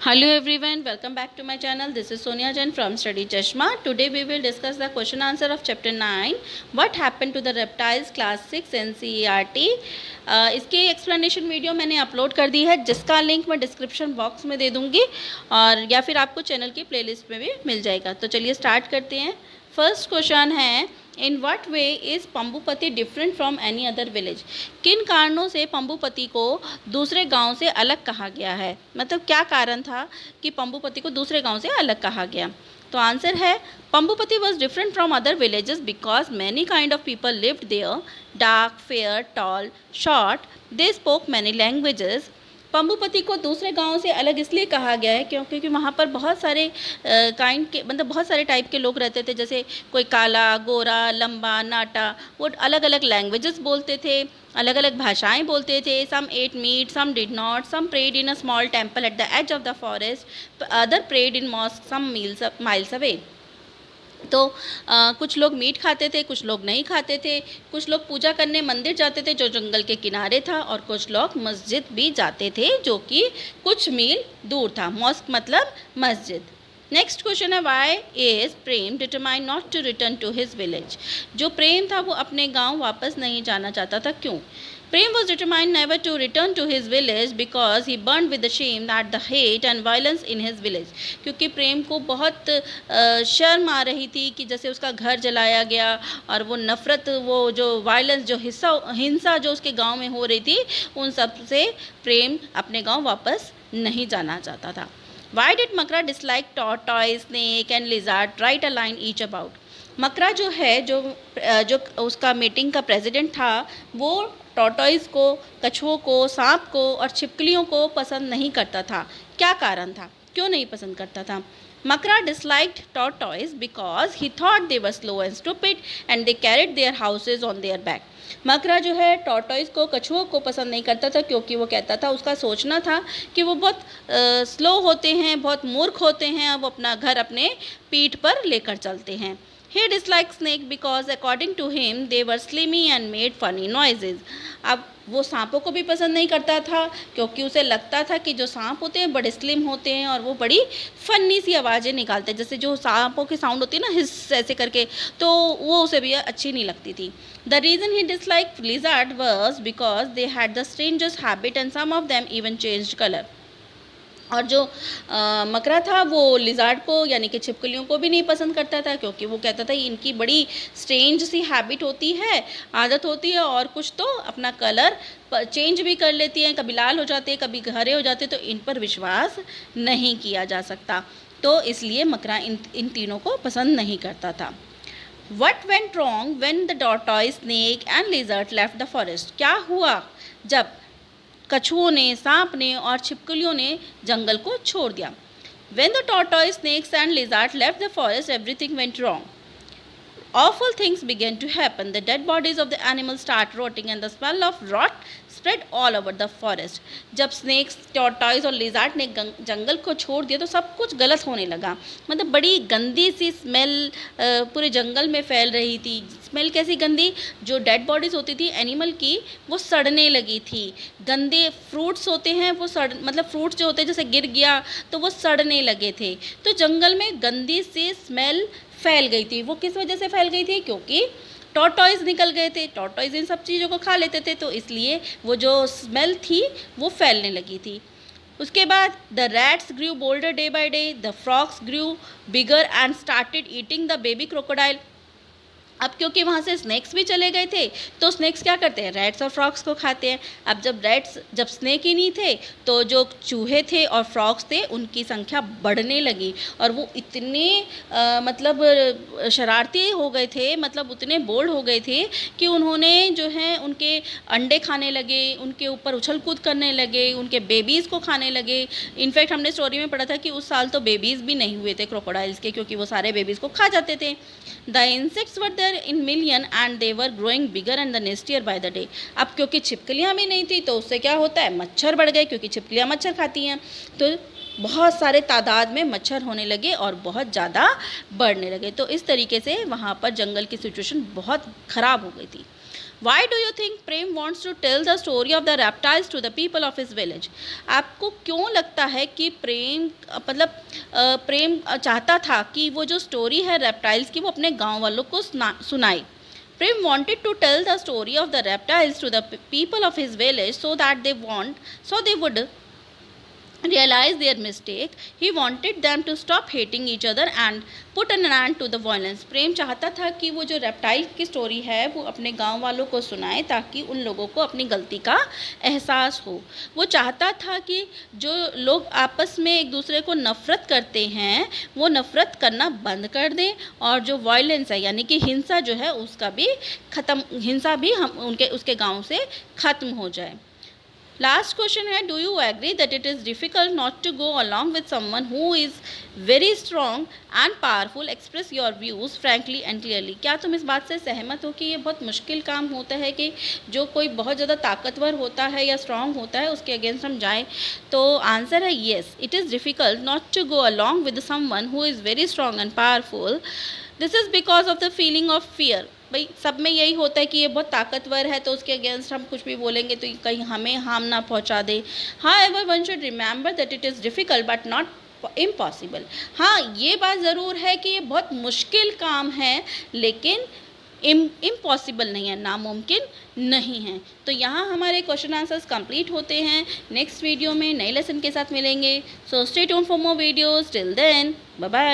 Hello everyone, welcome back to my channel. This is Sonia Jain from Study Chashma. Today we will discuss the question answer of chapter 9. What happened to the reptiles class 6 NCERT? इसकी explanation video मैंने upload कर दी है, जिसका link मैं description box में दे दूंगी और या फिर आपको चैनल की प्लेलिस्ट में भी मिल जाएगा। तो चलिए स्टार्ट करते हैं। फर्स्ट क्वेश्चन है, in what way is Pambupati different from any other village? किन कारणों से पंबुपति को दूसरे गांव से अलग कहा गया है? मतलब क्या कारण था कि पंबुपति को दूसरे गांव से अलग कहा गया? तो आंसर है, Pambupati was different from other villages because many kind of people lived there, dark, fair, tall, short, they spoke many languages. Pambupati को दूसरे गांव से अलग इसलिए कहा गया है क्योंकि वहाँ पर बहुत सारे काइंड के मतलब बहुत सारे टाइप के लोग रहते थे, जैसे कोई काला, गोरा, लंबा, नाटा। वो अलग अलग लैंग्वेजेस बोलते थे, अलग अलग भाषाएं बोलते थे। Some ate meat, some did not, some prayed in a small temple at the edge of the forest, other prayed in mosque some miles away. तो कुछ लोग मीट खाते थे, कुछ लोग नहीं खाते थे, कुछ लोग पूजा करने मंदिर जाते थे जो जंगल के किनारे था, और कुछ लोग मस्जिद भी जाते थे जो कि कुछ मील दूर था। मॉस्क मतलब मस्जिद। नेक्स्ट क्वेश्चन है, why is Prem determine not to return to his village? जो प्रेम था वो अपने गांव वापस नहीं जाना चाहता था, क्यों? प्रेम was determined never to return to his village because he burned with the shame that the hate and violence in his village. क्योंकि प्रेम को बहुत शर्म आ रही थी कि जैसे उसका घर जलाया गया और वो नफ़रत, वो जो वायलेंस, जो हिंसा जो उसके गांव में हो रही थी, उन सब से प्रेम अपने गांव वापस नहीं जाना चाहता था। Why did मकरा dislike tortoise, snake and lizard? Write a line each about. मकरा जो है, जो उसका मीटिंग का प्रेसिडेंट था, वो टॉर्टॉइस को, कछुओं को, सांप को और छिपकलियों को पसंद नहीं करता था। क्या कारण था, क्यों नहीं पसंद करता था? Makara disliked tortoise because he thought they were slow and stupid and they carried their houses on their back. Makara जो है टॉर्टॉइस को, कछुओं को पसंद नहीं करता था क्योंकि वो कहता था, उसका सोचना था कि वो बहुत स्लो होते हैं, बहुत मूर्ख होते हैं, वो अपना घर अपने पीठ पर लेकर चलते हैं। He disliked snake because according to him they were slimy and made funny noises. अब वो सांपों को भी पसंद नहीं करता था क्योंकि उसे लगता था कि जो सांप होते हैं बड़े स्लिम होते हैं और वो बड़ी फनी सी आवाज़ें निकालते हैं, जैसे जो सांपों की साउंड होती है ना, हिस ऐसे करके, तो वो उसे भी अच्छी नहीं लगती थी। The reason he disliked lizard was because they had the strangest habit and some of them even changed color. और जो मकरा था वो लिजार्ड को यानी कि छिपकलियों को भी नहीं पसंद करता था क्योंकि वो कहता था इनकी बड़ी स्ट्रेंज सी हैबिट होती है, आदत होती है, और कुछ तो अपना कलर चेंज भी कर लेती हैं, कभी लाल हो जाते हैं, कभी हरे हो जाते, तो इन पर विश्वास नहीं किया जा सकता। तो इसलिए मकरा इन तीनों को पसंद नहीं करता था। What went wrong when the tortoise, snake and lizard left the forest? क्या हुआ जब कछुओं ने, सांप ने और छिपकलियों ने जंगल को छोड़ दिया? When the tortoise, snakes and lizard left the forest, everything went wrong. Awful things began to happen. The dead bodies of the animals start rotting and the smell of rot spread all over the forest. जब snacks, tortoise और lizard ने जंगल को छोड़ दिया तो सब कुछ गलत होने लगा। मतलब बड़ी गंदी सी स्मेल पूरे जंगल में फैल रही थी। स्मेल कैसी गंदी? जो डेड बॉडीज़ होती थी एनिमल की, वो सड़ने लगी थी। गंदे फ्रूट्स होते हैं, वो मतलब फ्रूट्स जो होते हैं जैसे गिर गया तो वो सड़ने लगे थे। तो जंगल में गंदी सी स्मेल फैल गई थी। वो किस वजह से फैल गई थी? क्योंकि टॉर्टॉइस निकल गए थे। टॉर्टॉइस इन सब चीज़ों को खा लेते थे, तो इसलिए वो जो स्मेल थी वो फैलने लगी थी। उसके बाद the rats grew bolder day by day, the frogs grew bigger and started eating the baby crocodile. अब क्योंकि वहाँ से स्नेक्स भी चले गए थे, तो स्नेक्स क्या करते हैं? रैट्स और फ्रॉग्स को खाते हैं। अब जब स्नेक ही नहीं थे तो जो चूहे थे और फ्रॉग्स थे उनकी संख्या बढ़ने लगी और वो इतने मतलब शरारती हो गए थे, मतलब उतने बोल्ड हो गए थे कि उन्होंने जो है उनके अंडे खाने लगे, उनके ऊपर उछल कूद करने लगे, उनके बेबीज़ को खाने लगे। इनफैक्ट हमने स्टोरी में पढ़ा था कि उस साल तो बेबीज़ भी नहीं हुए थे क्रोकोडाइल्स के, क्योंकि वो सारे बेबीज़ को खा जाते थे। The insects were there in million and they were growing bigger and the nastier by the day. अब क्योंकि छिपकलियाँ भी नहीं थी तो उससे क्या होता है? मच्छर बढ़ गए, क्योंकि छिपकलियाँ मच्छर खाती हैं, तो बहुत सारे तादाद में मच्छर होने लगे और बहुत ज़्यादा बढ़ने लगे। तो इस तरीके से वहाँ पर जंगल की सिचुएशन बहुत ख़राब हो गई थी। Why do you think Prem wants to tell the story of the reptiles to the people of his village? आपको क्यों लगता है कि प्रेम मतलब प्रेम चाहता था कि वो जो स्टोरी है रेप्टाइल्स की वो अपने गाँव वालों को सुनाए? Prem wanted to tell the story of the reptiles to the people of his village so they would realize their mistake. He wanted them to stop hating each other and put an end to the violence. प्रेम चाहता था कि वो जो reptile की story है वो अपने गांव वालों को सुनाए ताकि उन लोगों को अपनी गलती का एहसास हो। वो चाहता था कि जो लोग आपस में एक दूसरे को नफ़रत करते हैं वो नफ़रत करना बंद कर दें और जो वायलेंस है यानी कि हिंसा जो है उसका भी हिंसा भी हम उसके गांव से ख़त्म हो जाए। लास्ट क्वेश्चन है, do you agree that it is difficult not to go along with someone who is very strong and powerful, express your views frankly and clearly? क्या तुम इस बात से सहमत हो कि ये बहुत मुश्किल काम होता है कि जो कोई बहुत ज़्यादा ताकतवर होता है या स्ट्रॉन्ग होता है उसके अगेंस्ट हम जाएँ? तो आंसर है yes, it is difficult not to go along with someone who is very strong and powerful. This is because of the feeling of fear. भाई सब में यही होता है कि ये बहुत ताकतवर है तो उसके अगेंस्ट हम कुछ भी बोलेंगे तो कहीं हमें हार्म ना पहुंचा दे। However one should remember that it is difficult but not impossible. हाँ, ये बात ज़रूर है कि ये बहुत मुश्किल काम है लेकिन इम्पॉसिबल नहीं है, नामुमकिन नहीं है। तो यहाँ हमारे क्वेश्चन आंसर्स कंप्लीट होते हैं। नेक्स्ट वीडियो में नए लेसन के साथ मिलेंगे। So stay tuned for more videos. Till then bye bye.